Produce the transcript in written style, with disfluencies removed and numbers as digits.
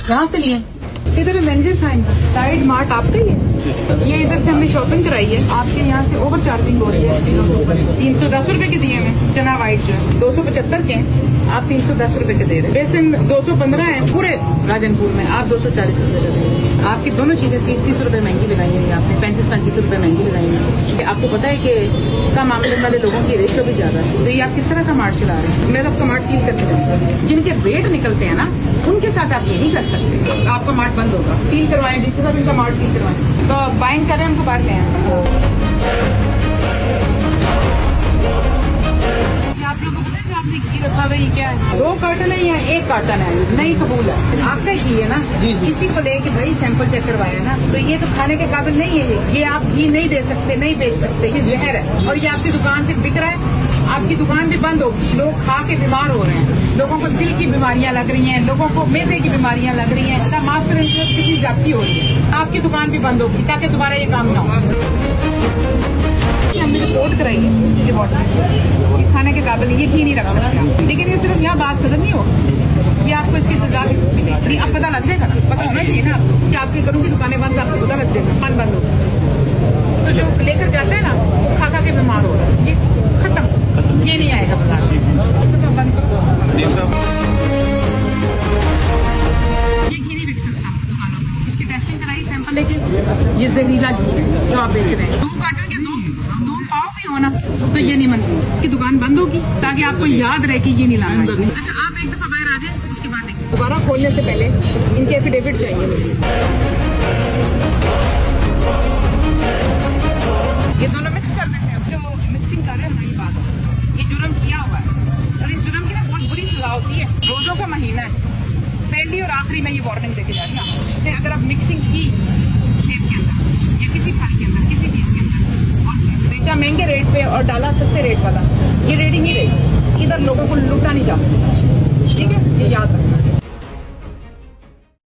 कहाँ से लिए? इधर एवेंजर साइड मार्ट आपका ही है। ये इधर से हमने शॉपिंग कराई है। आपके यहाँ से ओवर चार्जिंग हो रही है। 310 रुपए के दिए हैं। चना वाइट जो है 275 के हैं, आप 310 रुपए के दे रहे हैं। बेसन 215 है पूरे राजनपुर में, आप 240 रुपए के दे रहे हैं। आपकी दोनों चीजें 30-30 रुपए महंगी लगाई है आपने, 35-35 रुपए महंगी लगाई है। आपको पता है कि कम आमदन वाले लोगों की रेशियो भी ज्यादा है, तो ये आप किस तरह का मार्ट चला रहे हैं? मैं तो आपका मार्ट सील करके दूंगा। जिनके रेट निकलते हैं ना, उनके साथ आप ये नहीं कर सकते। आपका मार्ट बंद होगा, सील करवाएं, डीसी साहब इनका मार्ट सील करवाएं। तो बाइंग करें, हमको बाहर ले आए। आप लोगों को पता है आपने घी रखा हुआ, ये क्या है? 2 कार्टन है या 1 कार्टन है? नहीं कबूल है। आपका घी है ना, किसी को लेके भाई सैंपल चेक करवाया ना, तो ये तो खाने के काबिल नहीं है। ये आप घी नहीं दे सकते, नहीं बेच सकते, ये जहर है। और ये आपकी दुकान से बिक रहा है, आपकी दुकान भी बंद होगी। लोग खा के बीमार हो रहे हैं, लोगों को दिल की बीमारियां लग रही हैं, लोगों को मैदे की बीमारियां लग रही हैं। अल्लाह माफ करें, कितनी ज्यादती हो रही है। आपकी दुकान भी बंद होगी ताकि दोबारा ये काम ना हो। हमने रिपोर्ट कराई है ये बॉटल, खाने के काबिल ये घी नहीं रख सकते। लेकिन ये सिर्फ यहाँ बात खत्म नहीं होगी, ये आपको इसकी सजा मिलेगी। अब पता लग जाएगा, पता होना चाहिए ना आपको कि आपकी करूँगी दुकानें बंद, आपको पता लग जाएगा दुकान बंद होगी। तो जो लेकर जाते हैं ना, वो खा के बीमार हो रहा है, ये खत्म, ये नहीं आएगा बाजार में। बंद करो, ये घी नहीं बिक सकता दुकानों में। इसकी टेस्टिंग कराई, सैंपल लेके, ये जहरीला घी है जो आप बेच रहे हैं। 2 कार्टन के 2 पाव भी हो ना, तो ये नहीं मंजूर कि दुकान बंद होगी, ताकि आपको याद रहे कि ये नहीं लाना है। अच्छा, आप एक दफा बाहर आ जाए, उसके बाद दोबारा खोलने से पहले इनके एफिडेविट चाहिए मुझे। ये दोनों मिक्स कर देते हैं। जो मिक्सिंग कर रहे हैं वही बात, ये जुर्म किया हुआ है और इस जुर्म की ना बहुत बुरी सजा होती है। रोजों का महीना है, पहली और आखिरी में ये वार्निंग देके जा रही है। अगर आप मिक्सिंग की सेब के अंदर या किसी फल के अंदर, किसी चीज के अंदर, और बेचा महंगे रेट पे और डाला सस्ते रेट वाला, ये रेडी नहीं रहेगी।